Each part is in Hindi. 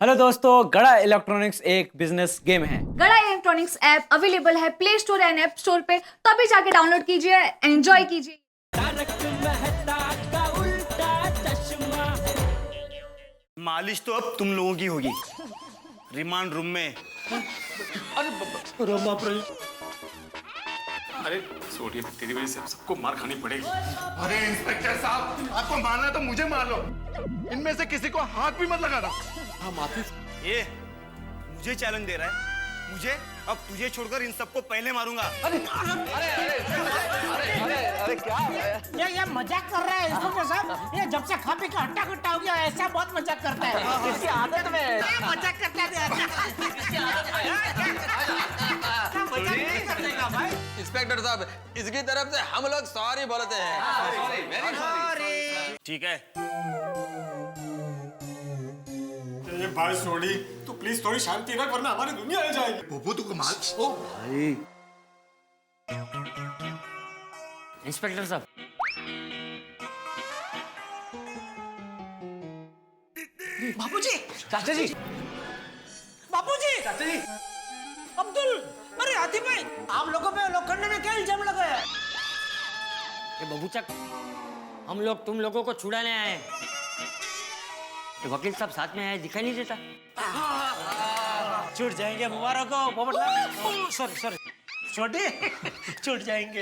हेलो दोस्तों, गड़ा इलेक्ट्रॉनिक्स एक बिजनेस गेम है। गड़ा इलेक्ट्रॉनिक्स ऐप अवेलेबल है play store and app store पे, तो अभी जाके डाउनलोड कीजिए, एंजॉय कीजिए। मालिश तो अब तुम लोगों की होगी रिमांड रूम में। अरे बाप रे! अरे सोडियम, तेरी वजह से सबको मार खानी पड़ेगी। अरे इंस्पेक्टर साहब, आपको मारना है तो मुझे मार लो, इनमें से किसी को हाथ भी मत लगाना। हाँ माफी। ये मुझे चैलेंज दे रहा है, मुझे? अब तुझे छोड़कर इन सबको पहले मारूंगा। ये मजाक कर रहा है इंस्पेक्टर साहब। ये जब से खा पी के हट्टा कट्टा हो गया, ऐसा बहुत मजाक करता है। इसकी आदत में मजाक करता है। इंस्पेक्टर साहब, इसकी तरफ से हम लोग सॉरी बोलते हैं। ठीक है, ये भाई सोडी, तू प्लीज थोड़ी शांति रख वरना हमारी दुनिया हिल जाएगी। बुबू तू कमाल। इंस्पेक्टर साहब, बापूजी, चाचा जी, बापूजी, चाचा जी, अब्दुल, अरे हाथी भाई, आप लोगों पे लोखंडे ने क्या इल्जाम लगाया? ये बबूचक, हम लोग तुम लोगों को छुड़ाने आए हैं। ये वकील साहब साथ में आए, दिखाई नहीं देता। छूट जाएंगे मुबारक हो पोपटलाल। सॉरी छोटे छूट जाएंगे।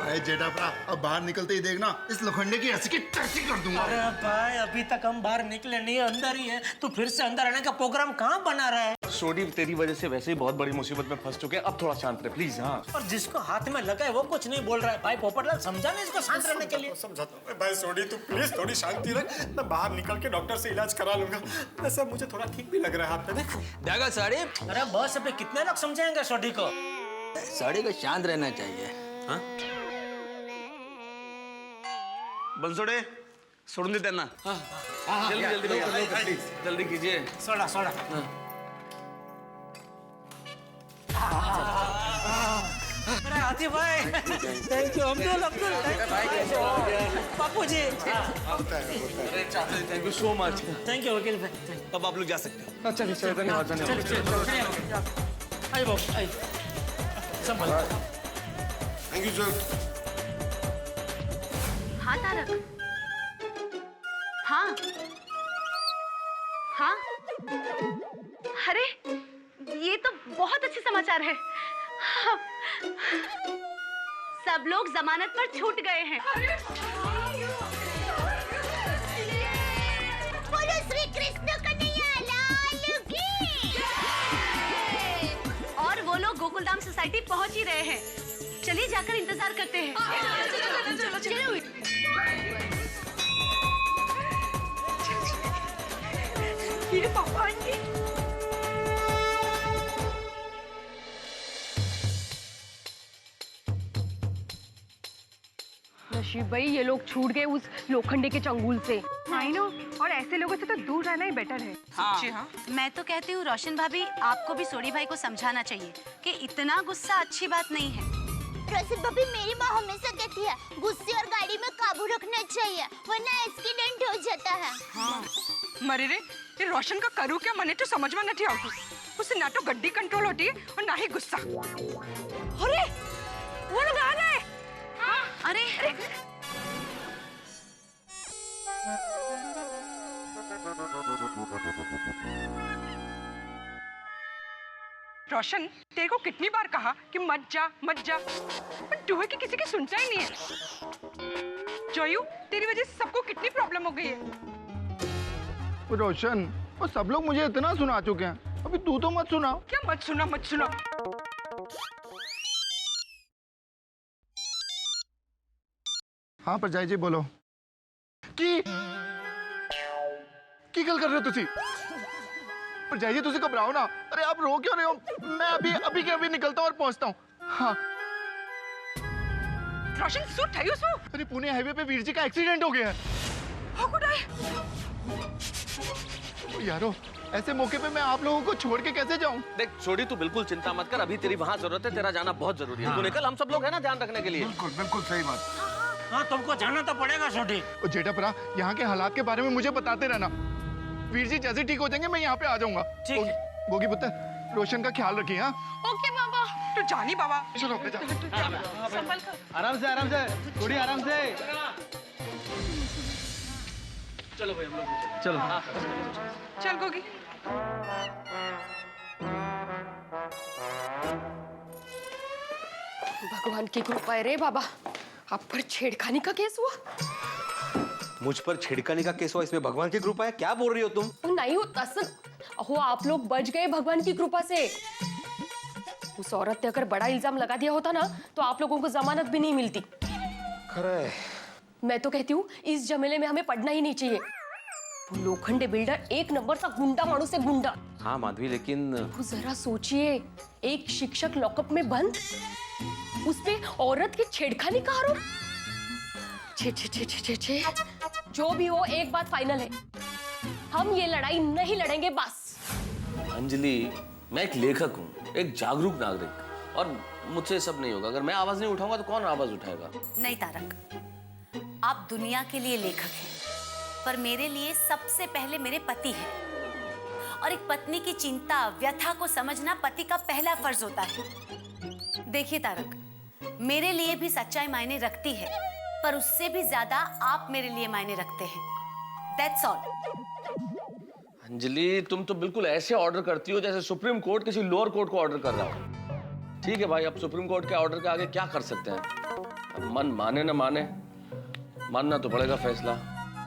अरे जेठापरा, अब बाहर निकलते ही देखना इस लोखंडे की ऐसी की टर्सी कर दूंगा। अरे भाई, अभी तक हम बाहर निकले नहीं, अंदर ही है। तू फिर से अंदर आने का प्रोग्राम कहाँ बना रहा है? सोडी, तेरी वजह से वैसे ही बहुत बड़ी मुसीबत में फंस चुके हैं, अब थोड़ा शांत रहे प्लीज। हाँ, और जिसको हाथ में लगा है वो कुछ नहीं बोल रहा है। भाई पोपटलाल, समझाना इसको शांत रहने के लिए। समझाता हूँ भाई सोडी, तू प्लीज थोड़ी शांति रख। मैं बाहर निकल के डॉक्टर से इलाज करा लूंगा। वैसे मुझे थोड़ा ठीक भी लग रहा है हाथ में, देख। देखो साड़ी, अरे बस, अभी कितने लोग समझाएंगे छोटी को? साड़ी को शांत रहना चाहिए। हाँ? बंसोड़े, छोड़ दे देना। जल्दी जल्दी भैया, जल्दी कीजिए। सोडा अरे हाथी भाई, thank you Abdul, Bapu ji, thank you so much. Thank you वकील भाई। अब आप लोग जा सकते हो। अच्छा, धन्यवाद धन्यवाद। आइए बाबू, आइए, संभाल। Thank you sir. हाँ तारक, हाँ हाँ, अरे ये तो बहुत अच्छे समाचार है। सब लोग जमानत पर छूट गए हैं। बोलो श्री कृष्ण कन्हैया लाल की। और वो लोग गोकुलधाम सोसाइटी पहुंच ही रहे हैं। चलिए जाकर इंतजार करते हैं। चलो। ये पापा आएंगे। नशीब भाई, ये लोग छूट गए उस लोखंडे के चंगुल से। आई नो, और ऐसे लोगों से तो दूर रहना ही बेटर है। हाँ। मैं तो कहती हूँ रोशन भाभी, आपको भी सोडी भाई को समझाना चाहिए कि इतना गुस्सा अच्छी बात नहीं है। रोशन भाभी, मेरी माँ हमेशा कहती है गुस्से और गाड़ी में काबू रखना चाहिए, वरना एक्सीडेंट हो जाता है। हाँ। मरे रे, ये रोशन का करूँ क्या, मने तो समझ में नहीं आती। उससे ना तो गड्डी कंट्रोल होती है और ना ही गुस्सा। अरे वो लोग आ गए। अरे रोशन, तेरे को कितनी बार कहा कि मत जा पर तू है कि किसी की सुनता ही नहीं है। जोयू, तेरी वजह से सबको कितनी प्रॉब्लम हो गई है। रोशन, वो सब लोग मुझे इतना सुना चुके हैं, अभी तू तो मत सुना। क्या मत सुना? हाँ परजाई जी, बोलो। की गल कर रहे हो तुसी? परजाई जी, तुसी घबराओ ना। अरे आप रो क्यों रहे हो? मैं अभी के अभी निकलता हूँ और पहुंचता हूँ। हाँ। रोशन, सूट है सो? अरे पुणे हाईवे पे वीर जी का एक्सीडेंट हो गया है। How could I? यारो, ऐसे मौके पे मैं आप लोगों को छोड़ के कैसे जाऊं? देख छोड़ी, तू बिल्कुल चिंता मत कर, अभी तेरी वहाँ जरूरत है, तेरा जाना बहुत जरूरी है। तू निकल, हम सब लोग हैं ना ध्यान रखने के लिए। बिल्कुल सही बात। हाँ, तुमको जाना तो पड़ेगा छोटी। जेठापरा, यहाँ के हालात के बारे में मुझे बताते रहना। वीर जी जैसे ठीक हो जाएंगे मैं यहाँ पे आ जाऊंगा। ठीक है। गोगी पुत्र, रोशन का ख्याल रखिए। हाँ ओके बाबा। तो जानी बाबा। चलो अपने जा। संभल कर। आराम से थोड़ी आराम से। चलो भाई हम लोग चलो। चल गोगी। भगवान की कृपा है रे बाबा, आप पर छेड़खानी का केस हुआ। मुझ पर छिड़काने का केस हुआ, इसमें भगवान की कृपा है? क्या बोल रही हो तुम? नहीं हो असल हो, आप लोग बच गए भगवान की कृपा से। उस औरत ने अगर बड़ा इल्जाम लगा दिया होता ना तो आप लोगों को जमानत भी नहीं मिलती। खरे मैं तो कहती हूँ इस झमेले में हमें पड़ना ही नहीं चाहिए। वो लोखंडे बिल्डर एक नंबर सा गुंडा माणूस है, गुंडा। हाँ माधवी, लेकिन वो जरा सोचिए, एक शिक्षक लॉकअप में बंद, उसपे औरत की छेड़खानी का आरोप। छे छे छे छे छे छे। जो भी हो, एक बात फाइनल है, हम ये लड़ाई नहीं लड़ेंगे बस। अंजलि, मैं एक लेखक हूँ, एक जागरूक नागरिक, और मुझसे सब नहीं होगा। अगर मैं आवाज नहीं उठाऊंगा तो कौन आवाज उठाएगा? नहीं तारक, आप दुनिया के लिए लेखक हैं, पर मेरे लिए सबसे पहले मेरे पति हैं। और एक पत्नी की चिंता, व्यथा को समझना पति का पहला फर्ज होता है। देखिए तारक, मेरे लिए भी सच्चाई मायने रखती है, पर उससे भी ज्यादा आप मेरे लिए मायने रखते हैं। That's all। अंजलि, तुम तो बिल्कुल ऐसे ऑर्डर करती हो जैसे सुप्रीम कोर्ट किसी लोअर कोर्ट को ऑर्डर कर रहा हो। ठीक है भाई, अब सुप्रीम कोर्ट के ऑर्डर के आगे क्या कर सकते हैं? अब मन माने ना माने, मानना तो पड़ेगा फैसला।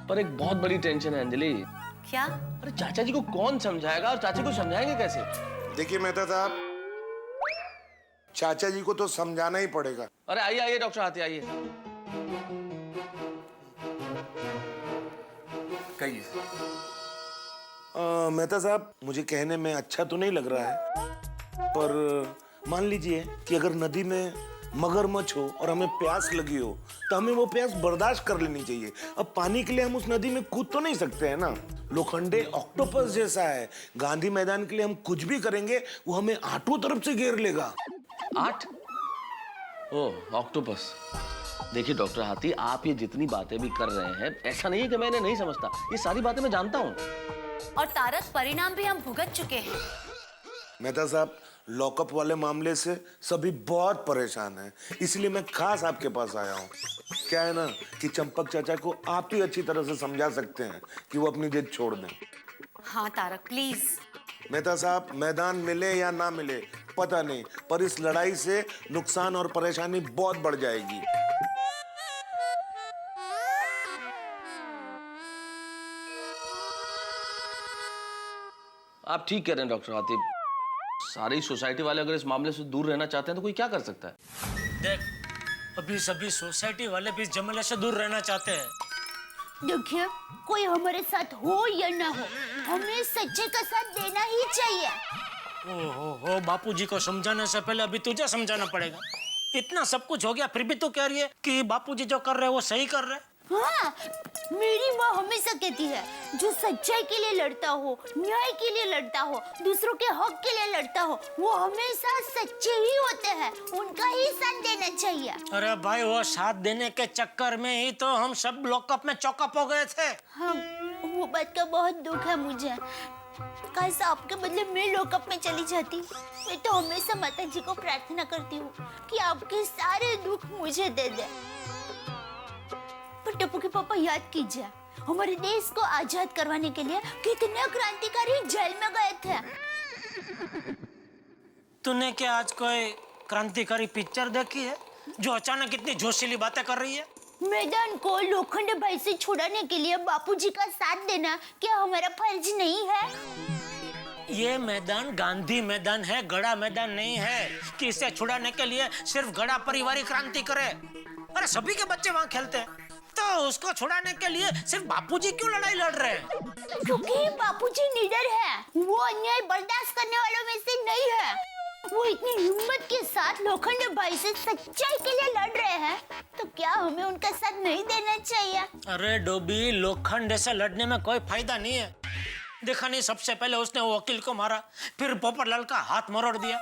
पर एक बहुत बड़ी टेंशन है अंजलि। क्या? अरे चाचा जी को कौन समझाएगा, और चाची को समझाएंगे कैसे? देखिए मेहता साहब, चाचा जी को तो समझाना ही पड़ेगा। अरे आइए आइए डॉक्टर हाथी, आइए। कहिए। मेहता साहब, मुझे कहने में अच्छा तो नहीं लग रहा है, पर मान लीजिए कि अगर नदी में मगरमच्छ हो और हमें प्यास लगी हो तो हमें वो प्यास बर्दाश्त कर लेनी चाहिए। अब पानी के लिए हम उस नदी में कूद तो नहीं सकते हैं ना। लोखंडे ऑक्टोपस जैसा है, गांधी मैदान के लिए हम कुछ भी करेंगे वो हमें आठों तरफ से घेर लेगा। 8? ओह, ऑक्टोपस। देखिए डॉक्टर हाथी, आप ये जितनी बातें भी कर रहे हैं, ऐसा नहीं है कि मैं इन्हें नहीं समझता। ये सारी बातें मैं जानता हूँ। और तारक, परिणाम भी हम भुगत चुके हैं। मेहता साहब, लॉकअप वाले मामले से सभी बहुत परेशान हैं, इसलिए मैं खास आपके पास आया हूँ। क्या है ना कि चंपक चाचा को आप ही अच्छी तरह से समझा सकते हैं कि वो अपनी जिद छोड़ दें। हाँ तारक, प्लीज। मेहता साहब, मैदान मिले या ना मिले पता नहीं, पर इस लड़ाई से नुकसान और परेशानी बहुत बढ़ जाएगी। आप ठीक कह रहे हैं डॉक्टर हाथी। सारी सोसाइटी वाले अगर इस मामले से दूर रहना चाहते हैं तो कोई क्या कर सकता है? देख, अभी सभी सोसाइटी वाले भी इस झमेले से दूर रहना चाहते हैं। देखिए, कोई हमारे साथ हो या ना हो, हमें सच्चे का साथ देना ही चाहिए। ओहो, बापूजी को समझाने से पहले अभी तुझे समझाना पड़ेगा। इतना सब कुछ हो गया फिर भी तू कह रही है कि बापूजी जो कर रहे हैं वो सही कर रहे हैं। हाँ, मेरी माँ हमेशा कहती है, जो सच्चाई के लिए लड़ता हो, न्याय के लिए लड़ता हो, दूसरों के हक के लिए लड़ता हो, वो हमेशा सच्चे ही होते हैं। उनका ही साथ देना चाहिए। अरे भाई, वो साथ देने के चक्कर में ही तो हम सब लॉकअप में चौकअप हो गए थे। हाँ, वो बात का बहुत दुख है मुझे। कैसा आपके बदले मैं लॉकअप में चली जाती। मैं तो हमेशा माता जी को प्रार्थना करती हूँ कि आपके सारे दुख मुझे दे दे। पर टप्पू के पापा, याद कीजिए, हमारे देश को आजाद करवाने के लिए कितने क्रांतिकारी जेल में गए थे। तूने क्या आज कोई क्रांतिकारी पिक्चर देखी है जो अचानक इतनी जोशीली बातें कर रही है? मैदान को लोखंडे भाई से छुड़ाने के लिए बापूजी का साथ देना क्या हमारा फर्ज नहीं है? ये मैदान गांधी मैदान है, गड़ा मैदान नहीं है कि इसे छुड़ाने के लिए सिर्फ गड़ा परिवारी क्रांति करे। अरे सभी के बच्चे वहाँ खेलते हैं, तो उसको छुड़ाने के लिए सिर्फ बापूजी क्यों लड़ाई लड़ रहे हैं? क्योंकि बापूजी निडर है, वो अन्याय बर्दाश्त करने वालों में से नहीं है। वो इतनी हिम्मत के साथ लोखंडे भाई से सच्चाई के लिए लड़ रहे हैं, तो क्या हमें उनका साथ नहीं देना चाहिए? अरे डोबी, लोखंडे से लड़ने में कोई फायदा नहीं है। देखा नहीं, सबसे पहले उसने वो वकील को मारा, फिर पोपटलाल का हाथ मरोड़ दिया,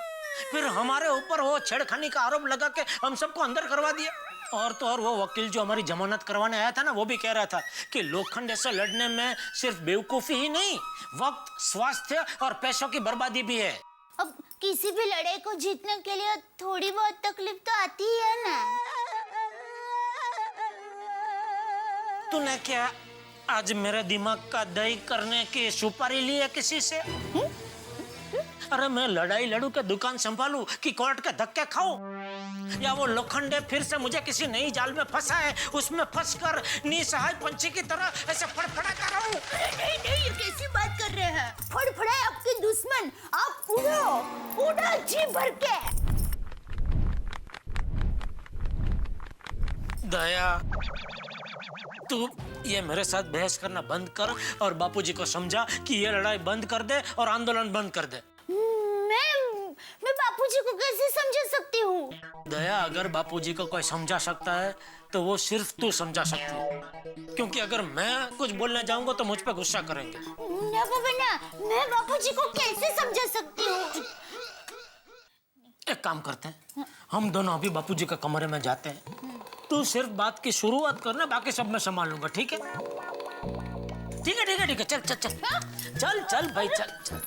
फिर हमारे ऊपर वो छेड़खानी का आरोप लगा के हम सबको अंदर करवा दिया। और तो और वो वकील जो हमारी जमानत करवाने आया था ना, वो भी कह रहा था कि लोखंडे से लड़ने में सिर्फ बेवकूफी ही नहीं, वक्त, स्वास्थ्य और पैसों की बर्बादी भी है। अब किसी भी लड़ाई को जीतने के लिए थोड़ी बहुत तकलीफ तो आती ही है ना। तूने क्या आज मेरे दिमाग का दही करने की सुपारी ली है किसी से? अरे मैं लड़ाई लड़ू के दुकान संभालू कि कोर्ट के धक्के खाऊं, या वो लोखंडे फिर से मुझे किसी नई जाल में फंसा है, उसमें फंसकर निसहाय पंछी की तरह ऐसे फड़फड़ाता रहूं? नहीं नहीं, ये कैसी बात कर रहे हैं? फड़फड़ाए आपके दुश्मन, आप उड़ो जी भर के। दया, तू ये मेरे साथ बहस करना बंद कर और बापूजी को समझा कि ये लड़ाई बंद कर दे और आंदोलन बंद कर दे। मैं बापूजी को कैसे समझा सकती हूँ? दया, अगर बापूजी को कोई समझा सकता है तो वो सिर्फ तू समझा सकती है, क्योंकि अगर मैं कुछ बोलने जाऊंगा तो मुझ पे गुस्सा करेंगे। ना बाबा ना, मैं बापूजी को कैसे समझा सकती हूँ? एक काम करते हैं, हम दोनों अभी बापूजी के कमरे में जाते हैं। तू सिर्फ बात की शुरुआत करना, बाकी सब मैं संभाल लूंगा। ठीक है? ठीक है ठीक है ठीक है, चल चल चल चल चल भाई, चल चल।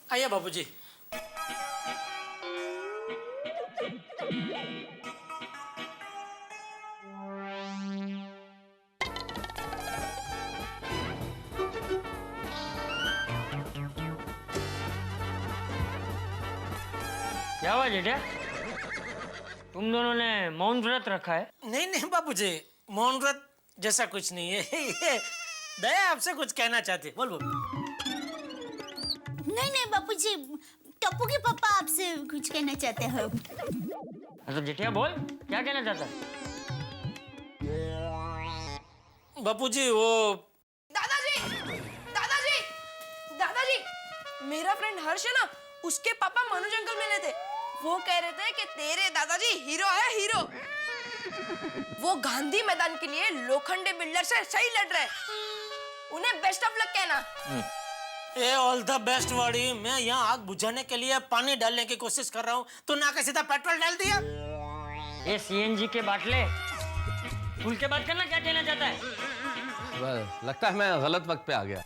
आइए बापूजी। क्या हुआ जेठा? तुम दोनों ने मौन व्रत रखा है? नहीं नहीं बापूजी, मौन व्रत जैसा कुछ नहीं है। ये दया आपसे कुछ कहना चाहती, बोल बोल। नहीं बापूजी, टप्पू के पापा आपसे कुछ कहना चाहते हैं। तो जेठिया बोल, क्या कहना चाहता है? बापूजी वो दादाजी, मेरा फ्रेंड हर्ष है ना, उसके पापा मनोज अंकल मिले थे। वो कह रहे थे कि तेरे दादाजी हीरो है, हीरो। वो गांधी मैदान के लिए लोखंडे बिल्डर से सही लड़ रहे। उन्हें बेस्ट ऑफ लक कहना। ए ऑल द बेस्ट वाड़ी। मैं यहाँ आग बुझाने के लिए पानी डालने की कोशिश कर रहा हूँ, तो ना के सीधा पेट्रोल डाल दिया। ये सीएनजी के बाटले, खुल के बात करना, क्या कहना चाहता है? लगता है मैं गलत वक्त पे आ गया।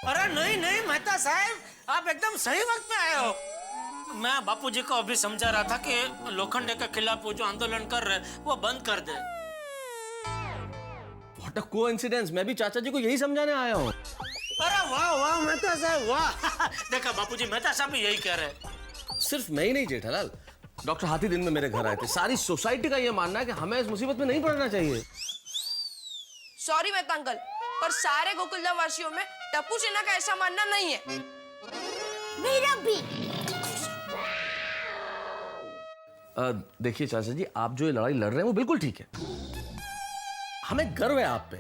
अरे नहीं नहीं मेहता साहब, आप एकदम सही वक्त पे आए हो। मैं बापूजी को अभी समझा रहा था कि लोखंडे के खिलाफ वो जो आंदोलन कर रहे वो बंद कर दे। What a coincidence, मैं भी चाचा जी को यही समझाने आया हूँ। अरे वाह वाह मेहता साहब वाह। देखा बापूजी, मेहता साहब भी यही कह रहे। सिर्फ मैं ही नहीं जेठालाल, डॉक्टर हाथी दिन में मेरे घर आए थे। सारी सोसाइटी का ये मानना है कि हमें इस मुसीबत में नहीं पड़ना चाहिए। सॉरी मेहता अंकल, पर सारे गोकुलधाम वासियों में टप्पू सिन्हा का ऐसा मानना नहीं है। मेरा भी। देखिए चाचा जी, आप जो ये लड़ाई लड़ रहे हैं वो बिल्कुल ठीक है। हमें गर्व है आप पे।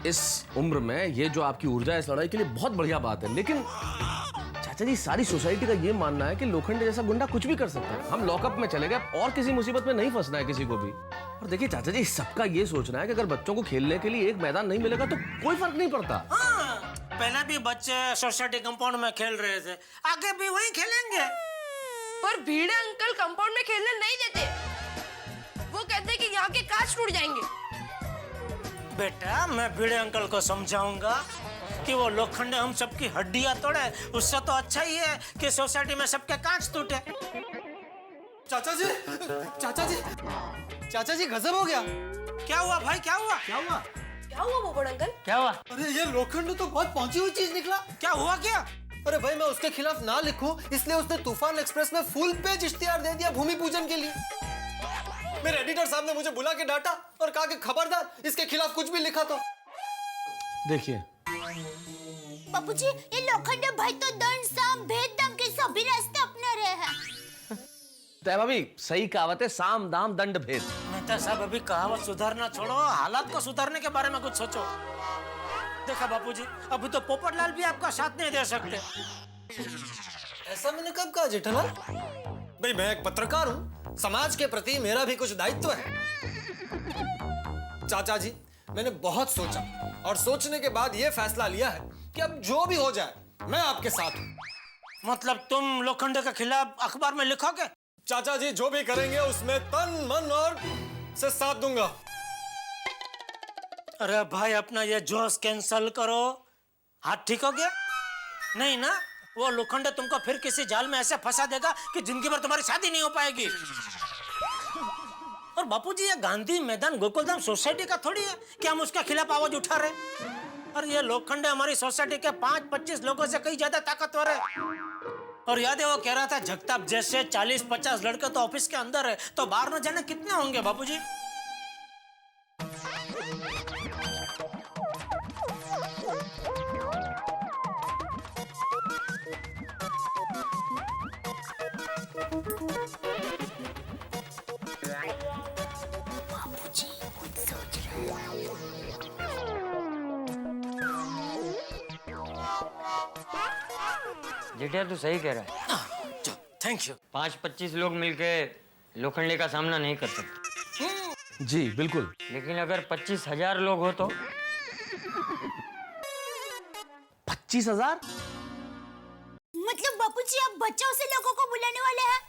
इस उम्र में ये जो आपकी ऊर्जा है इस लड़ाई के लिए बहुत बढ़िया बात है। लेकिन चाचा जी, सारी सोसाइटी का ये मानना है कि लोखंडे जैसा गुंडा कुछ भी कर सकता है। हम लॉकअप में चले गए और किसी मुसीबत में नहीं फंसना है किसी को भी। और देखिए चाचा जी, सबका ये सोचना है कि अगर बच्चों को खेलने के लिए एक मैदान नहीं मिलेगा तो कोई फर्क नहीं पड़ता। हाँ, पहले भी बच्चे सोसाइटी कंपाउंड में खेल रहे थे, आगे भी वहीं खेलेंगे। पर भीड़े अंकल कंपाउंड में खेलने नहीं देते। वो कहते कि यहाँ के कांच टूट जाएंगे। बेटा, मैं भिड़े अंकल को समझाऊंगा कि वो लोखंडे हम सबकी हड्डियां तोड़े, उससे तो अच्छा ही है कि सोसाइटी में सबके कांच टूटे। चाचा जी, चाचा जी गजब हो गया। क्या हुआ भाई, क्या हुआ? क्या हुआ बोबड़ अंकल? क्या हुआ? अरे ये लोखंड तो बहुत पहुंची हुई चीज निकला। क्या हुआ क्या? अरे भाई, मैं उसके खिलाफ ना लिखूं इसलिए उसने तूफान एक्सप्रेस में फुल पेज इश्तिहार दे दिया भूमि पूजन के लिए। मेरे एडिटर साहब ने मुझे बुला के डांटा और कहा कि खबरदार इसके खिलाफ कुछ भी लिखा तो। देखिए बापूजी, ये लोखंडे भाई तो दंड, साम, भेद, दम के सभी रास्ते अपना रहे हैं। तय भाभी, सही कहावत है, साम दाम दंड भेद। मेहता साहब, अभी कहावत सुधारना छोड़ो, हालात को सुधारने के बारे में कुछ सोचो। देखा बापूजी, अभी तो पोपटलाल भी आपका साथ नहीं दे सकते। ऐसा मैंने कब कहा जेठालाल? भाई, मैं एक पत्रकार हूँ, समाज के प्रति मेरा भी कुछ दायित्व है। चाचा जी, मैंने बहुत सोचा और सोचने के बाद यह फैसला लिया है कि अब जो भी हो जाए मैं आपके साथ हूँ। मतलब तुम लोखंडे के खिलाफ अखबार में लिखोगे? चाचा जी जो भी करेंगे उसमें तन मन और से साथ दूंगा। अरे भाई अपना ये जोश कैंसल करो। हाथ ठीक हो गया? नहीं ना? वो लोखंडे तुमको फिर किसी जाल में ऐसे फंसा देगा कि जिंदगी भर तुम्हारी शादी नहीं हो पाएगी। और बापूजी ये गांधी मैदान गोकुलधाम सोसाइटी का थोड़ी है कि हम उसके खिलाफ आवाज उठा रहे। और ये लोखंडे हमारी सोसाइटी के 5-25 लोगों से कहीं ज्यादा ताकतवर है। और याद है वो कह रहा था जगताप जैसे 40-50 लड़के तो ऑफिस के अंदर है, तो बाहर न जाने कितने होंगे बापूजी? जेठिया तू सही कह रहा है। Thank you. 5-25 लोग मिलके लोखंडे का सामना नहीं कर सकते। जी बिल्कुल। लेकिन अगर 25,000 लोग हो तो 25,000? मतलब बापूजी आप बच्चों से लोगों को बुलाने वाले हैं?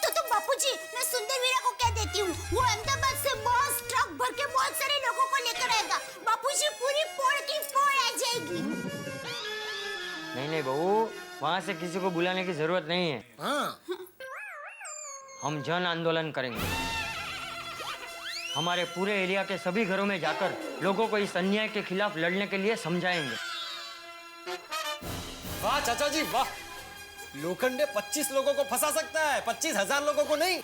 तो बापूजी मैं सुंदर वीरा को कह देती हूँ, वो अहमदाबाद से बस ट्रक भर के बहुत सारे लोगों को लेकर आएगा। बापूजी पूरी पोड़ की पोड़ आ जाएगी। नहीं बहू, वहाँ से किसी को बुलाने की जरूरत नहीं है। हाँ। हम जन आंदोलन करेंगे। हमारे पूरे एरिया के सभी घरों में जाकर लोगों को इस अन्याय के खिलाफ लड़ने के लिए समझाएंगे। वाह चाचा जी वाह, लोखंडे 25 लोगों को फंसा सकता है, 25,000 लोगों को नहीं।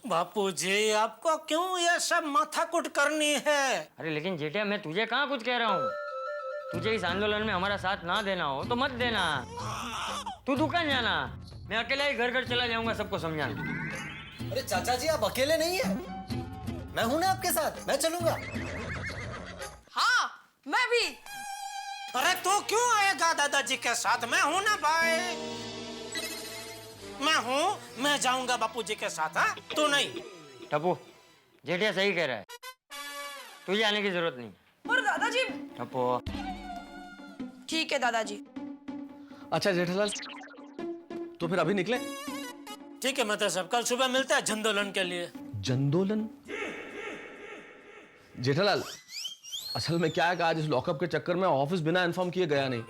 बापूजी आपको क्यों ये सब माथाकुट करनी है? अरे लेकिन जेठिया मैं तुझे कहाँ कुछ कह रहा हूँ। तुझे इस आंदोलन में हमारा साथ ना देना हो तो मत देना। तू दुकान जाना, मैं अकेला ही घर घर चला जाऊंगा सबको समझाने। अरे चाचा जी आप अकेले नहीं है, मैं हूं ना आपके साथ, मैं चलूंगा। हाँ मैं भी। अरे तू क्यों आएगा दादाजी के साथ? मैं हूं ना भाई, मैं हूं, मैं जाऊंगा बापूजी के साथ। हाँ तू नहीं। टप्पू जेठिया सही कह रहा है, तुझे आने की जरूरत नहीं। और दादाजी? टप्पू ठीक है दादाजी। अच्छा जेठालाल, तो फिर अभी निकले? ठीक है मतलब सब कल सुबह मिलते हैं जनदोलन के लिए। जनदोलन? जेठालाल असल में क्या है कि आज इस लॉकअप के चक्कर में ऑफिस बिना इन्फॉर्म किए गया नहीं,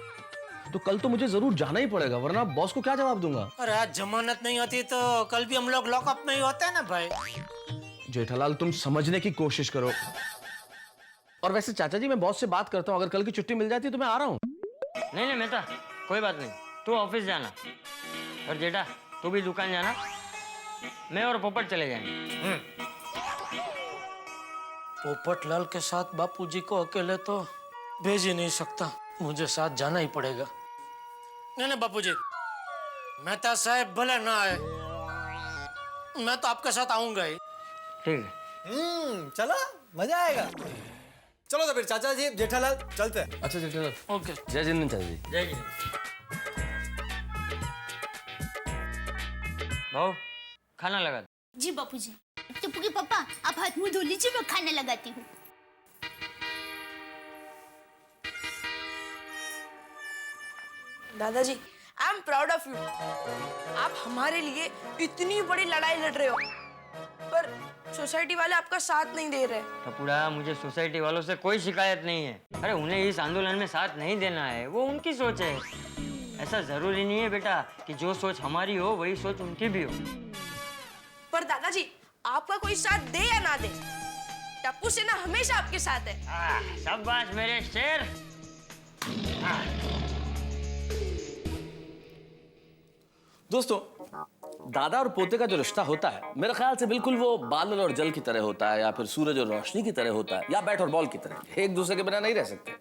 तो कल तो मुझे जरूर जाना ही पड़ेगा, वरना बॉस को क्या जवाब दूंगा? अरे आज जमानत नहीं होती तो कल भी हम लोग लॉकअप में ही होते हैं ना भाई। जेठालाल तुम समझने की कोशिश करो। और वैसे चाचा जी मैं बॉस से बात करता हूँ, अगर कल की छुट्टी मिल जाती है तो मैं आ रहा हूँ। नहीं मेहता कोई बात नहीं, तू ऑफिस जाना। और जेठा तू भी दुकान जाना, मैं और पोपट चले जाएंगे। पोपटलाल के साथ बापूजी को अकेले तो भेज ही नहीं सकता, मुझे साथ जाना ही पड़ेगा। नहीं बापूजी, मेहता साहब भले ना आए, मैं तो आपके साथ आऊंगा ही। ठीक है। चलो मजा आएगा। चलो तो फिर चाचा जी जेठालाल चलते हैं। अच्छा जेठालाल ओके। जय जिंदन चाचा जी। जय जी। भाऊ खाना लगा दो। जी बापूजी। टप्पू के पापा आप हाथ मुंह धो लीजिए, मैं खाना लगाती हूँ। दादाजी I am proud of you. आप हमारे लिए इतनी बड़ी लड़ाई लड़ रहे हो, पर सोसाइटी वाले आपका साथ नहीं दे रहे। टपुड़ा मुझे सोसाइटी वालों से कोई शिकायत नहीं है। अरे उन्हें इस आंदोलन में साथ नहीं देना है, वो उनकी सोच है। ऐसा जरूरी नहीं है बेटा कि जो सोच हमारी हो वही सोच उनकी भी हो। पर दादाजी आपका कोई साथ दे या ना दे, टप्पू सेना हमेशा आपके साथ है। शाबाश मेरे शेर। दोस्तों दादा और पोते का जो रिश्ता होता है मेरे ख्याल से बिल्कुल वो बादल और जल की तरह होता है, या फिर सूरज और रोशनी की तरह होता है, या बैट और बॉल की तरह। एक दूसरे के बिना नहीं रह सकते।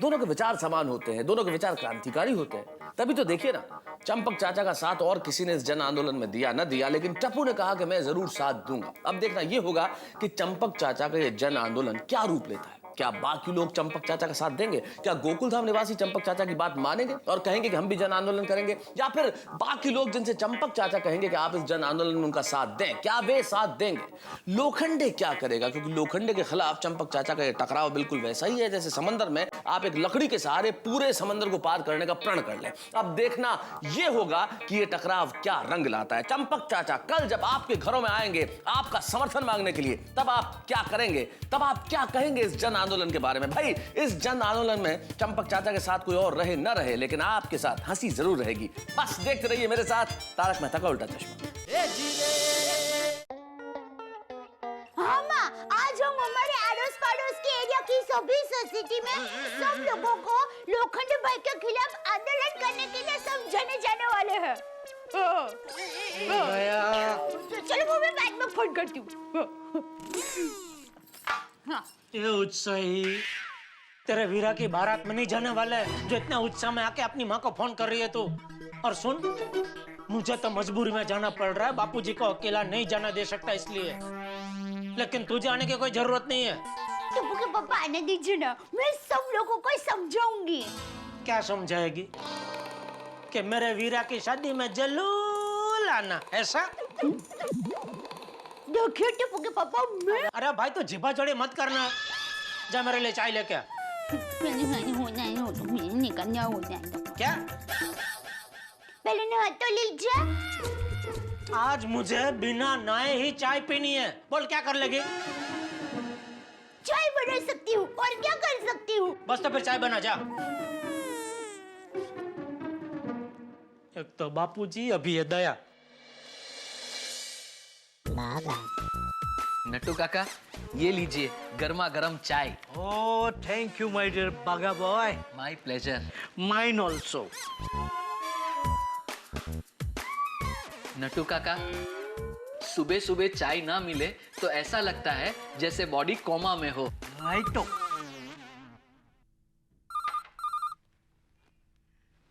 दोनों के विचार समान होते हैं, दोनों के विचार क्रांतिकारी होते हैं। तभी तो देखिए ना, चंपक चाचा का साथ और किसी ने इस जन आंदोलन में दिया न दिया, लेकिन टप्पू ने कहा कि मैं जरूर साथ दूंगा। अब देखना ये होगा कि चंपक चाचा का ये जन आंदोलन क्या रूप लेता है। क्या बाकी लोग चंपक चाचा का साथ देंगे? क्या गोकुल धाम निवासी चंपक चाचा की बात मानेंगे और कहेंगे कि हम भी जन आंदोलन करेंगे? या फिर बाकी लोग जिनसे चंपक चाचा कहेंगे कि आप इस जन आंदोलन में उनका साथ दें, क्या वे साथ देंगे? लोखंडे क्या करेगा? क्योंकि लोखंडे के खिलाफ चंपक चाचा का ये टकराव बिल्कुल वैसा ही है जैसे समंदर में आप एक लकड़ी के सहारे पूरे समंदर को पार करने का प्रण कर लें। अब देखना ये होगा कि ये टकराव क्या रंग लाता है। चंपक चाचा कल जब आपके घरों में आएंगे आपका समर्थन मांगने के लिए, तब आप क्या करेंगे? तब आप क्या कहेंगे इस जन आंदोलन के बारे में? भाई, इस जन आंदोलन में चंपक चाचा के साथ कोई और रहे न रहे, लेकिन आपके साथ हंसी जरूर रहेगी। बस देखते रहिए मेरे साथ तारक मेहता का उल्टा चश्मा। हाँ माँ, आज हम हमारे आड़ोस पड़ोस के एरिया की सभी सोसाइटी में सब लोगों को लोखंडे भाई के खिलाफ आंदोलन करने के लिए समझाने जाने वाले हैं। चलो वो मैं बाद में फोन करती हूँ। ये उत्साही तेरे वीरा की बारात में नहीं जाने वाला है जो इतना उत्साह में आके अपनी माँ को फोन कर रही है तू। और सुन, मुझे तो मजबूरी में जाना पड़ रहा है, बापूजी को अकेला नहीं जाना दे सकता इसलिए, लेकिन तुझे आने की कोई जरूरत नहीं है। टप्पू के पापा आने दीजिए ना, मैं सब लोगों को समझाऊंगी। क्या समझाएगी? कि मेरे वीरा की शादी में जलूल आना, ऐसा? देखिए टप्पू के पापा, मैं अरे भाई तो जिबा जड़े मत करना, जा मेरे लिए चाय लेके आ। निकलना हो जाएगा। क्या? पहले नहा तो लीजिए। आज मुझे बिना नहाए ही चाय पीनी है। बोल क्या कर लेगी? चाय बना सकती हूँ, और क्या कर सकती हूँ? बस तो फिर चाय बना जा। एक तो बापूजी, अभी है दया। नट्टू काका, ये लीजिए गर्मा गर्म चाय। Oh, thank you, my dear Baga boy. My pleasure. Mine also. Nattu काका, सुबह सुबह चाय ना मिले तो ऐसा लगता है जैसे बॉडी कोमा में हो। Righto.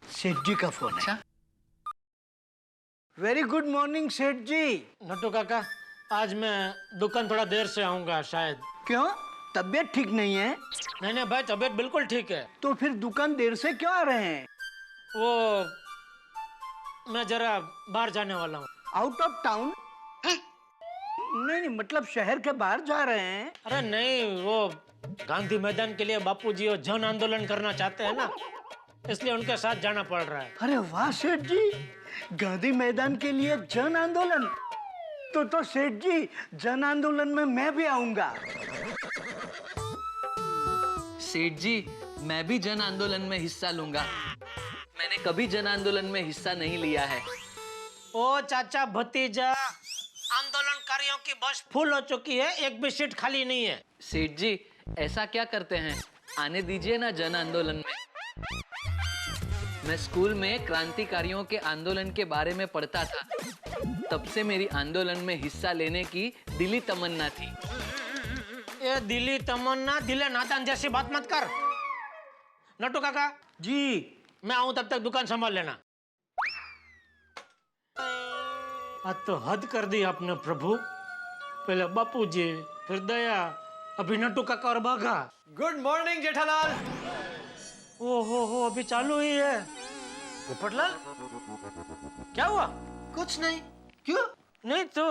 सेठ जी का फोन है। वेरी गुड मॉर्निंग सेठ जी। नट्टू काका, आज मैं दुकान थोड़ा देर से आऊंगा शायद। क्यों, तबीयत ठीक नहीं है? नहीं नहीं भाई, तबीयत बिल्कुल ठीक है। तो फिर दुकान देर से क्यों आ रहे हैं? वो मैं जरा बाहर जाने वाला हूँ। Out of town? नहीं, मतलब शहर के बाहर जा रहे हैं? अरे नहीं, वो गांधी मैदान के लिए बापूजी वो जन आंदोलन करना चाहते हैं ना, इसलिए उनके साथ जाना पड़ रहा है। अरे वाह सेठ जी, गांधी मैदान के लिए जन आंदोलन। तो सेठ जी, जन आंदोलन में मैं भी आऊंगा। सेठ जी, मैं भी जन आंदोलन में हिस्सा लूंगा। मैंने कभी जन आंदोलन में हिस्सा नहीं लिया है। ओ चाचा भतीजा, आंदोलनकारियों की बस फुल हो चुकी है, एक भी सीट खाली नहीं है। सेठ जी, ऐसा क्या करते हैं, आने दीजिए ना जन आंदोलन में। मैं स्कूल में क्रांतिकारियों के आंदोलन के बारे में पढ़ता था, तब से मेरी आंदोलन में हिस्सा लेने की दिली तमन्ना थी। ये दिली तमन्ना, दिले नादान जैसी बात मत कर। नट्टू काका जी, मैं आऊं तब तक दुकान संभाल लेना। आज तो हद कर दी आपने प्रभु, पहले बापूजी, फिर दया, अभी नट्टू काका और बाघा। Good morning Jethalal. हो अभी चालू ही है। पोपटलाल, क्या हुआ? कुछ नहीं। क्यों? नहीं तो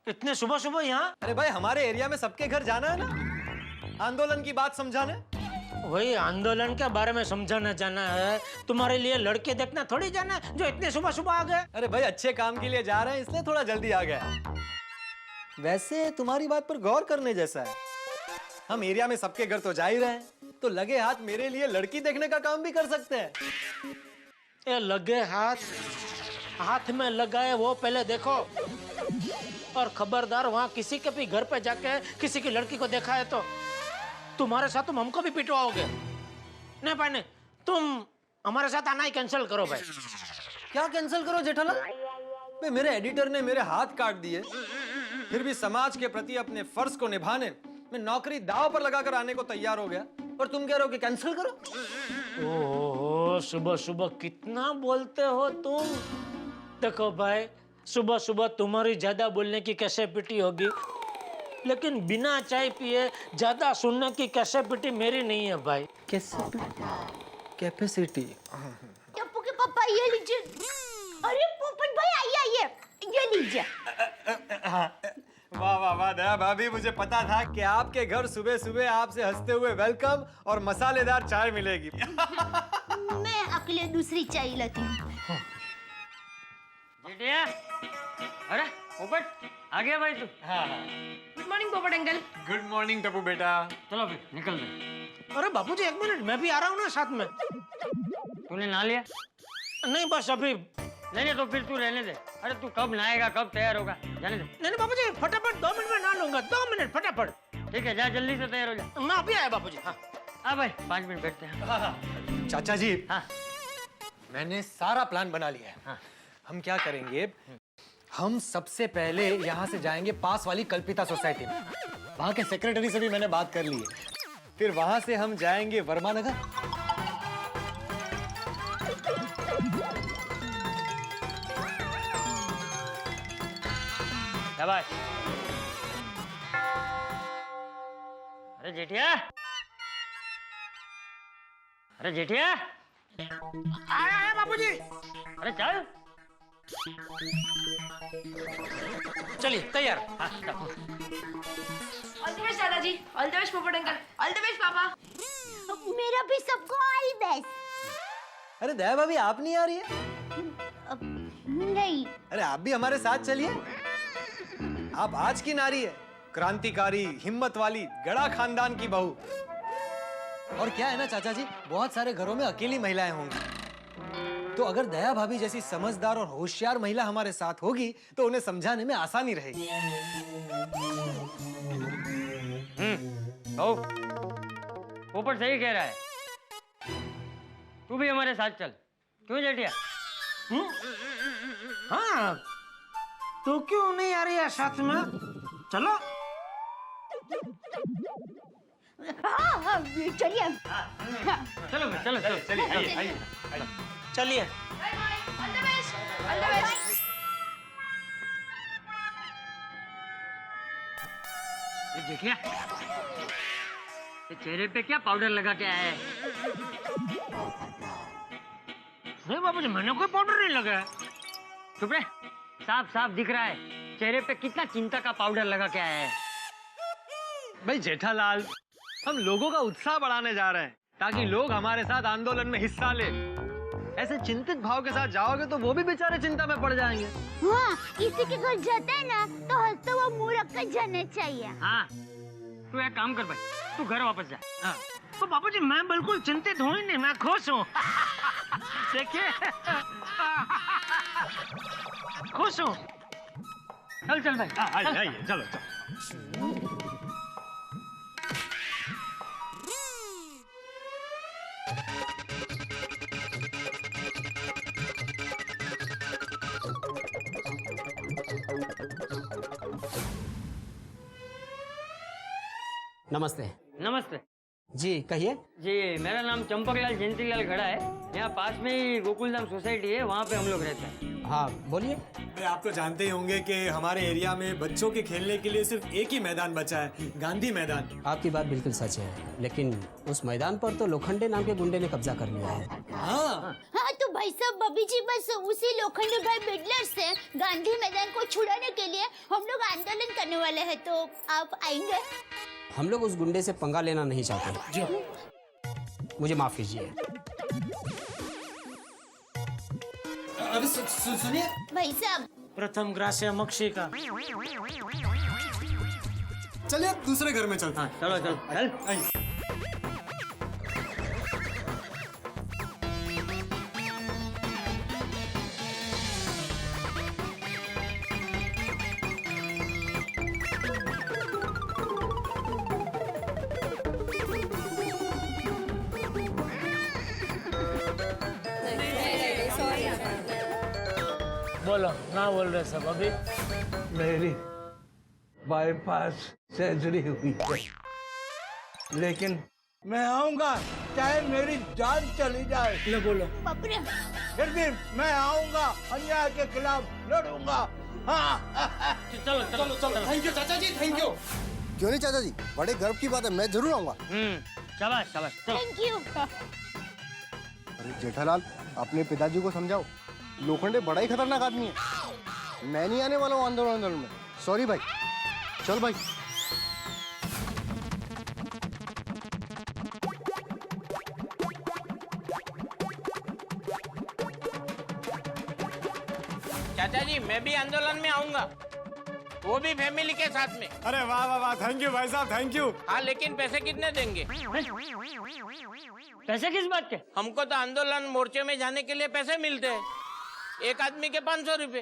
इतने सुबह सुबह यहाँ? अरे भाई, हमारे एरिया में सबके घर जाना है ना, आंदोलन की बात समझाने। वही आंदोलन के बारे में समझाना जाना है, तुम्हारे लिए लड़के देखना थोड़ी जाना है जो इतने सुबह सुबह आ गए। अरे भाई, अच्छे काम के लिए जा रहे हैं इसलिए थोड़ा जल्दी आ गया। वैसे तुम्हारी बात पर गौर करने जैसा है। हम एरिया में सबके घर तो जा ही रहे हैं, तो लगे हाथ मेरे लिए लड़की देखने का काम भी कर सकते हैं। ये लगे हाथ में लगाए वो पहले देखो, और खबरदार वहां किसी के भी घर पे जाके किसी की लड़की को देखा है तो तुम्हारे साथ तुम हमको भी पिटवाओगे। नहीं भाई नहीं, तुम हमारे साथ आना ही कैंसिल करो भाई। क्या कैंसिल करो जेठालाल? भाई, मेरे एडिटर ने मेरे हाथ काट दिए, फिर भी समाज के प्रति अपने फर्ज को निभाने मैं नौकरी दांव पर लगाकर आने को तैयार हो गया, और तुम कह रहे हो कि कैंसिल करो? ओहो, सुबह सुबह कितना बोलते हो तुम। देखो भाई, सुबह सुबह तुम्हारी ज्यादा बोलने की कैसे पिटी होगी, लेकिन बिना चाय पिए ज्यादा सुनने की कैपेसिटी मेरी नहीं है भाई। कैपेसिटी? टप्पू के पापा ये लीजिए। अरे पोपट भाई आइए आइए, ये लीजिए। वाह वाह वाह दया भाभी, मुझे पता था कि आपके घर सुबह सुबह आपसे हंसते हुए वेलकम और मसालेदार चाय मिलेगी। मैं अकेले दूसरी चाय लाती हूँ। जेठिया, अरे पोपट आ गया भाई तू? हाँ। गुड मॉर्निंग पोपट अंकल। गुड मॉर्निंग टप्पू बेटा। चलो फिर निकल रहे। अरे बापूजी एक मिनट, मैं भी आ रहा हूँ ना साथ में। तूने नहा लिया? नहीं बस अभी। नहीं तो फिर तू रहने दे। अरे तू कब नहाएगा, कब तैयार होगा, जाने दे। नहीं बापूजी, फटाफट 2 मिनट में नहा लूंगा। 2 मिनट फटाफट। ठीक है, जा जल्दी से तैयार हो जा। मैं अभी आया बापूजी। हाँ हाँ भाई 5 मिनट बैठते हैं। चाचा जी, हाँ मैंने सारा प्लान बना लिया है। हाँ। हम क्या करेंगे, हम सबसे पहले यहाँ से जाएंगे पास वाली कल्पिता सोसाइटी में। वहाँ के सेक्रेटरी से भी मैंने बात कर ली है। फिर वहाँ से हम जाएंगे वर्मा नगर। शाबाश। अरे जेठिया, अरे जेठिया, आया बापूजी। अरे चल। चलिए तैयार। हाँ चल। ऑल द बेस्ट दादाजी, ऑल द बेस्ट पोपट अंकल, ऑल द बेस्ट पापा। मेरा भी सबको ऑल बेस्ट। अरे दया भाभी, आप नहीं आ रही है? नहीं। अरे आप भी हमारे साथ चलिए। आप आज की नारी है, क्रांतिकारी, हिम्मत वाली, गड़ा खानदान की बहू। और क्या है ना चाचा जी, बहुत सारे घरों में अकेली महिलाएं होंगी, तो अगर दया भाभी जैसी समझदार और होशियार महिला हमारे साथ होगी तो उन्हें समझाने में आसानी रहेगी। पोपट सही कह रहा है, तू भी हमारे साथ चल। क्यों जेठिया? हाँ, तो क्यों नहीं आ रही है साथ में? चलो। हाँ चलिए। चलो चलो चलो चलिए, आइए आइए चलिए। All the best, all the best. Jethiya, चेहरे पे क्या पाउडर लगा के आया है? नहीं बाबूजी, मैंने कोई पाउडर नहीं लगाया। चुप रहे, साफ साफ दिख रहा है चेहरे पे कितना चिंता का पाउडर लगा के आया है। भाई जेठालाल, हम लोगों का उत्साह बढ़ाने जा रहे हैं ताकि लोग हमारे साथ आंदोलन में हिस्सा ले। ऐसे चिंतित भाव के साथ जाओगे तो वो भी बेचारे चिंता में पड़ जाएंगे। हाँ, किसी के घर जाते हैं ना तो हंसते हुए मुंह रख कर जाना चाहिए। हाँ, तू एक काम कर भाई, तू घर वापस जा। हाँ। तो बापूजी मैं बिल्कुल चिंतित हूँ ही नहीं, मैं खुश हूँ। देखिए, खुश हूँ। चल चल भाई, आइए आइए, चलो चलो। नमस्ते। नमस्ते जी कहिए। जी, मेरा नाम चंपकलाल जयंतीलाल खड़ा है। यहाँ पास में ही गोकुलधाम सोसाइटी है, वहाँ पे हम लोग रहते हैं। हाँ बोलिए। अरे आप तो जानते ही होंगे कि हमारे एरिया में बच्चों के खेलने के लिए सिर्फ एक ही मैदान बचा है, गांधी मैदान। आपकी बात बिल्कुल सच है, लेकिन उस मैदान पर तो लोखंडे नाम के गुंडे ने कब्जा कर लिया है। हाँ तो भाई साहब, बबी जी बस उसी लोखंडे भाई बिडलर से गांधी मैदान को छुड़ाने के लिए हम लोग आंदोलन करने वाले हैं, तो आप आएंगे? हम लोग उस गुंडे से पंगा लेना नहीं चाहते। मुझे माफ कीजिए। अरे सुनिए भाई साहब, प्रथम ग्रास्य मक्षी का। चलिए दूसरे घर में चलते हैं। चलो चल चल। आइए। बोलो, ना बोल रहे सब अभी। मेरी बाईपास सर्जरी हुई है, लेकिन मैं आऊंगा चाहे मेरी जान चली जाए। ले बोलो। बाप रे। फिर भी मैं आऊंगा, अन्याय के खिलाफ लड़ूंगा। हाँ। चलो चलो चलो। थैंक यू चाचा जी, थैंक यू। क्यों नहीं चाचा जी, बड़े गर्व की बात है, मैं जरूर आऊंगा। शाबाश शाबाश, चलो। Thank you. अरे जेठालाल, अपने पिताजी को समझाओ, लोखंडे बड़ा ही खतरनाक आदमी है। मैं नहीं आने वाला हूँ आंदोलन में। सॉरी भाई, चल भाई। चाचा जी मैं भी आंदोलन में आऊंगा, वो भी फैमिली के साथ में। अरे वाह वाह वाह, थैंक यू भाई साहब, थैंक यू। हाँ लेकिन पैसे कितने देंगे? पैसे किस बात के? हमको तो आंदोलन मोर्चे में जाने के लिए पैसे मिलते हैं, एक आदमी के 500 रुपए।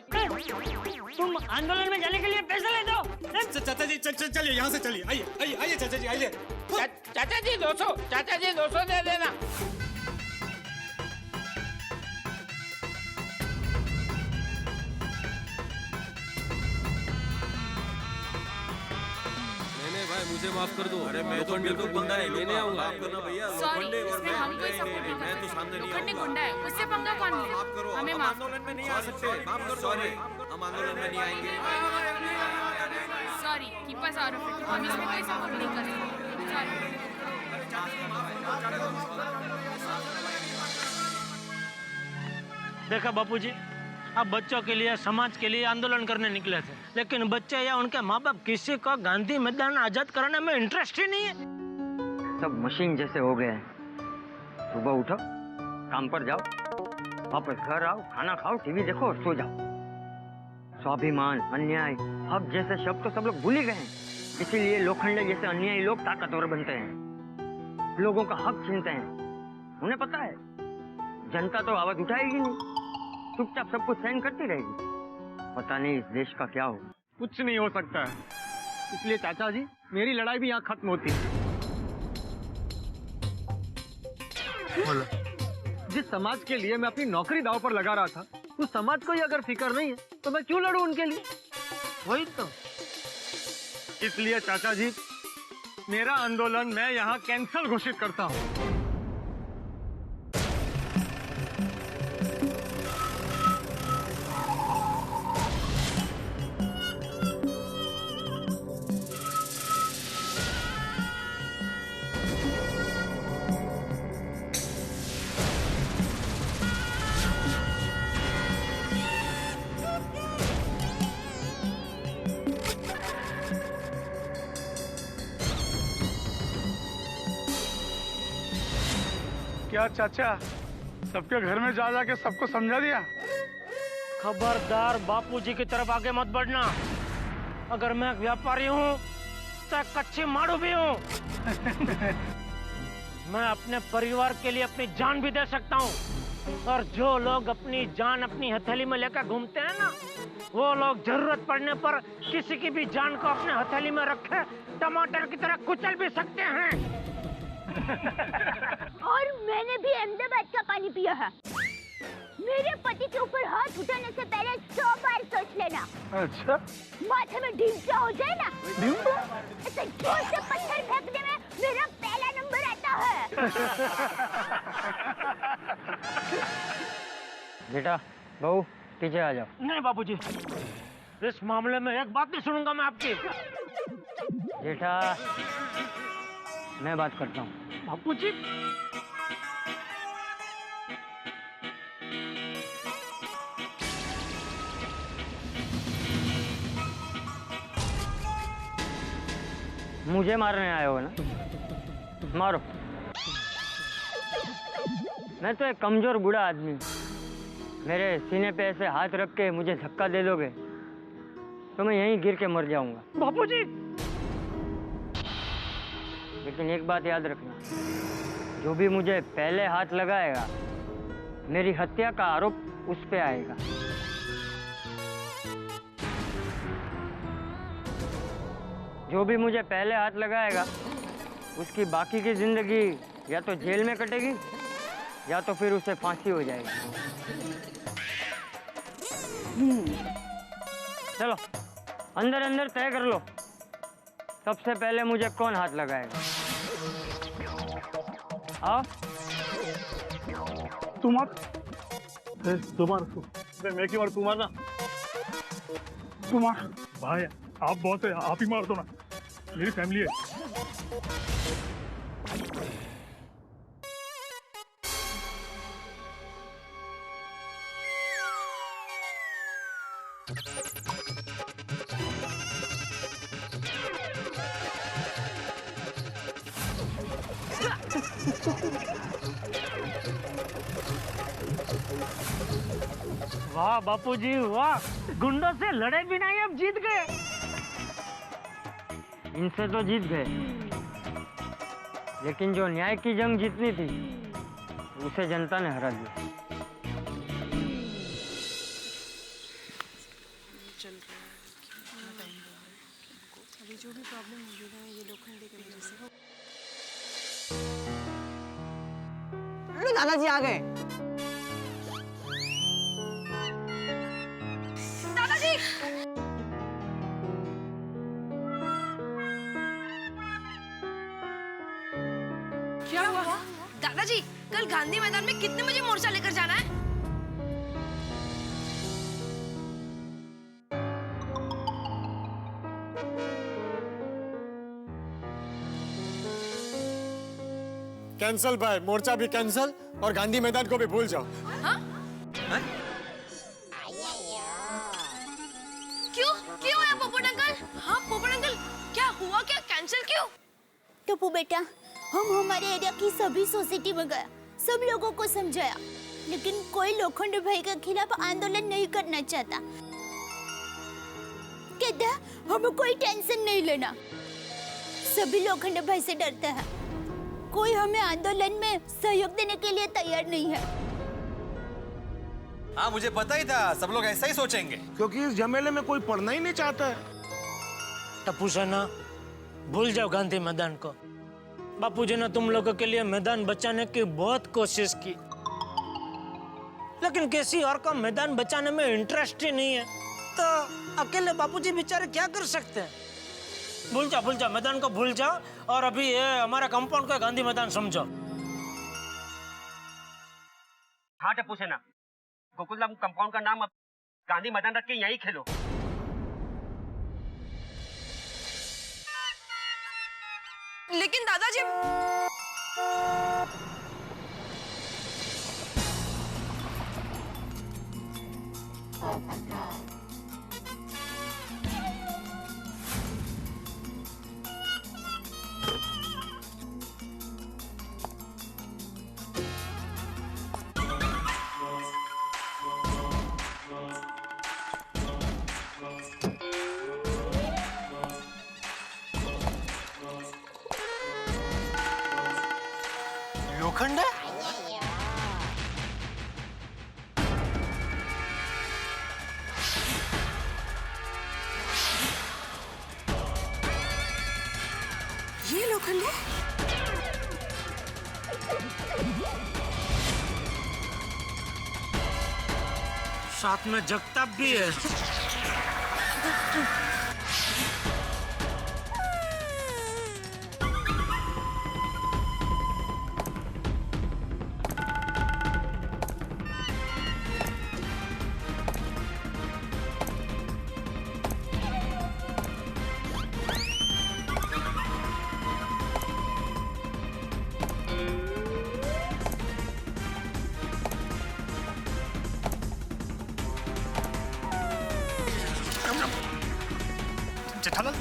तुम आंदोलन में जाने के लिए पैसे लेते हो? चाचा जी चलिए, यहाँ से चलिए, आइए आइए आइए चाचा जी, आइए। चाचा जी 200, चाचा जी 200 दे देना। भाई मुझे माफ कर दो। अरे मैं तो बिल्कुल गुंडा नहीं, मैं नहीं आऊंगा। माफ करना भैया, लोखंडे और हम कोई सपोर्ट नहीं मैं तो सामने नहीं लोखंडे आऊंगा। गुंडा है, उससे पंगा कौन ले? माफ करो, हमें हम माफ आंदोलन में नहीं आ सकते। माफ कर दो, हम आंदोलन में नहीं आएंगे। Sorry, keep us out of it. हम इसमें कोई सपोर्ट नहीं करेंगे। सॉरी। देखा बापूजी, आप बच्चों के लिए, समाज के लिए आंदोलन करने निकले थे, लेकिन बच्चे या उनके माँ बाप किसी को गांधी मैदान आजाद कराने में इंटरेस्ट ही नहीं है। सब मशीन जैसे हो गए हैं। सुबह उठो, काम पर जाओ, वापस घर आओ, खाना खाओ, टीवी देखो और सो जाओ। स्वाभिमान, अन्याय, हक जैसे शब्द तो सब लोग भूल ही गए हैं। इसीलिए लोखंडे जैसे अन्यायी लोग ताकतवर बनते हैं, लोगों का हक छीनते हैं। उन्हें पता है जनता तो आवाज उठाएगी नहीं, चुपचाप सब कुछ सहन करती रहेगी। पता नहीं इस देश का क्या हो। कुछ नहीं हो सकता है, इसलिए चाचा जी मेरी लड़ाई भी यहाँ खत्म होती है। जिस समाज के लिए मैं अपनी नौकरी दांव पर लगा रहा था, उस समाज को ही अगर फिक्र नहीं है तो मैं क्यों लड़ूं उनके लिए? वही तो। इसलिए चाचा जी मेरा आंदोलन मैं यहाँ कैंसिल घोषित करता हूँ। क्या चाचा, सबके घर में जा जाके सबको समझा दिया? खबरदार बापूजी की तरफ आगे मत बढ़ना। अगर मैं व्यापारी हूँ तो कच्ची मारू भी हूँ। मैं अपने परिवार के लिए अपनी जान भी दे सकता हूँ, और जो लोग अपनी जान अपनी हथेली में लेकर घूमते हैं ना, वो लोग जरूरत पड़ने पर किसी की भी जान को अपने हथेली में रखे टमाटर की तरह कुचल भी सकते हैं। और मैंने भी अहमदाबाद का पानी पिया है। मेरे पति के ऊपर हाथ उठाने से पहले 100 बार सोच लेना। अच्छा, माथे में ढींचा हो जाए ना, ऐसे जोर से पत्थर फेंकने में मेरा पहला नंबर आता है। बेटा, बहू पीछे आ जाओ। नहीं बापूजी, इस मामले में एक बात नहीं सुनूंगा मैं आपकी। जेठा, मैं बात करता हूँ। बापूजी, मुझे मारने आए हो ना? मारो। मैं तो एक कमजोर बूढ़ा आदमी हूँ। मेरे सीने पे ऐसे हाथ रख के मुझे धक्का दे दोगे तो मैं यहीं गिर के मर जाऊंगा। बापूजी, लेकिन एक बात याद रखना, जो भी मुझे पहले हाथ लगाएगा, मेरी हत्या का आरोप उस पे आएगा। जो भी मुझे पहले हाथ लगाएगा, उसकी बाकी की जिंदगी या तो जेल में कटेगी या तो फिर उसे फांसी हो जाएगी। चलो अंदर अंदर तय कर लो, सबसे पहले मुझे कौन हाथ लगाएगा। आओ। तू मार, तू मार, मैं क्यों मार, तू मारना, तू मार। भाई आप बहुत है, आप ही मार दो ना। मेरी फैमिली है। वाह बापूजी वाह, गुंडों से लड़े भी नहीं, अब जीत गए। इनसे तो जीत गए, लेकिन जो न्याय की जंग जीतनी थी उसे जनता ने हरा दिया। अभी जो भी प्रॉब्लम होगी ना ये लोखंडे की वजह से। अरे दादाजी आ गए। दादाजी! क्या हुआ? दादाजी, कल गांधी मैदान में कितने बजे मोर्चा लेकर जाना है? कैंसल भाई, मोर्चा भी कैंसल और गांधी मैदान को भी भूल जाओ। हाँ? क्यों? क्यों है पोपट अंकल? हाँ पोपट अंकल, क्या हुआ? क्या कैंसिल क्यों? टप्पू बेटा, हम हमारे एरिया की सभी सोसाइटी में गया, सब लोगों को समझाया, लेकिन कोई लोखंडे भाई के खिलाफ आंदोलन नहीं करना चाहता। कहता हमें कोई टेंशन नहीं लेना, सभी लोखंडे भाई से डरते हैं, कोई हमें आंदोलन में सहयोग देने के लिए तैयार नहीं है। हाँ मुझे पता ही था, सब लोग ऐसा ही सोचेंगे, क्योंकि इस झमेले में कोई पढ़ना ही नहीं चाहता है। टप्पू सेना, भूल जाओ गांधी मैदान को। बापूजी ने तुम लोगों के लिए मैदान बचाने की बहुत कोशिश की, लेकिन किसी और का मैदान बचाने में इंटरेस्ट ही नहीं है, तो अकेले बापूजी बेचारे क्या कर सकते हैं? भूल जाओ, मैदान को भूल जाओ और अभी ये हमारा कंपाउंड को गांधी मैदान समझो। हाँ टप्पू सेना, गोकुलधाम कंपाउंड का नाम अब गांधी मैदान रख के यहीं खेलो। लेकिन दादाजी लोखंडे? ये लोखंडे? साथ में जगताप भी है। जेठालाल,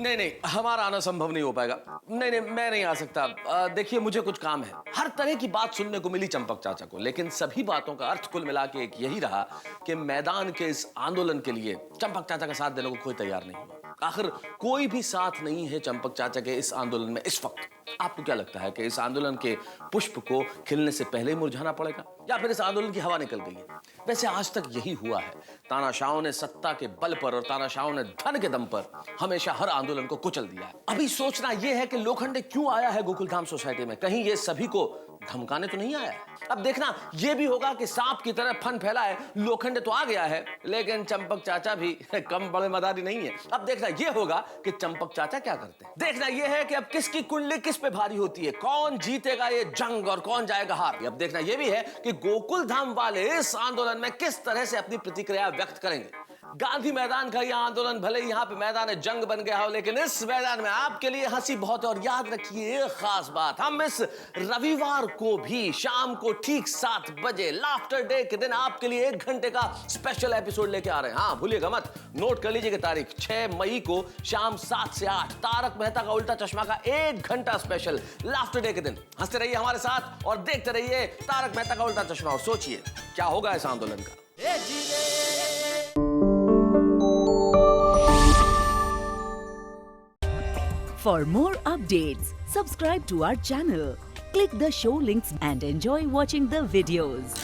नहीं, हमारा आना संभव नहीं हो पाएगा। नहीं, मैं नहीं आ सकता। देखिए मुझे कुछ काम है। हर तरह की बात सुनने को मिली चंपक चाचा को, लेकिन सभी बातों का अर्थ कुल मिला के एक यही रहा कि मैदान के इस आंदोलन के लिए चंपक चाचा का साथ देने को कोई तैयार नहीं हुआ। आखिर कोई भी साथ नहीं है चंपक चाचा के इस आंदोलन में इस वक्त। आपको क्या लगता है कि इस आंदोलन के पुष्प को खिलने से पहले ही मुरझाना पड़ेगा या फिर इस आंदोलन की हवा निकल गई है? वैसे आज तक यही हुआ है। तानाशाहों ने सत्ता के बल पर और तानाशाहों ने धन के दम पर हमेशा हर आंदोलन को कुचल दिया है। अभी सोचना यह है कि लोखंडे क्यों आया है गोकुलधाम सोसाइटी में। कहीं ये सभी को धमकाने तो नहीं आया है? अब देखना यह भी होगा कि सांप की तरह फन फैला है। लोखंडे तो आ गया है लेकिन चंपक चाचा भी कम बड़े मदारी नहीं है। अब देखना यह होगा कि चंपक चाचा क्या करते हैं। देखना यह है कि अब किसकी कुंडली किस पे भारी होती है, कौन जीतेगा ये जंग और कौन जाएगा हार। अब देखना यह भी है कि गोकुल धाम वाले इस आंदोलन में किस तरह से अपनी प्रतिक्रिया व्यक्त करेंगे। गांधी मैदान का यह आंदोलन भले ही यहाँ पे मैदान जंग बन गया हो, लेकिन इस मैदान में आपके लिए हंसी बहुत है। और याद रखिए एक खास बात, हम इस रविवार को भी शाम को ठीक 7 बजे लाफ्टर डे के दिन आपके लिए 1 घंटे का स्पेशल एपिसोड लेके आ रहे हैं। हाँ भूलिएगा मत, नोट कर लीजिए तारीख 6 मई को शाम 7 से 8 तारक मेहता का उल्टा चश्मा का 1 घंटा स्पेशल लाफ्टर डे के दिन। हंसते रहिए हमारे साथ और देखते रहिए तारक मेहता का उल्टा चश्मा और सोचिए क्या होगा इस आंदोलन का। For more updates, subscribe to our channel, click the show links and enjoy watching the videos.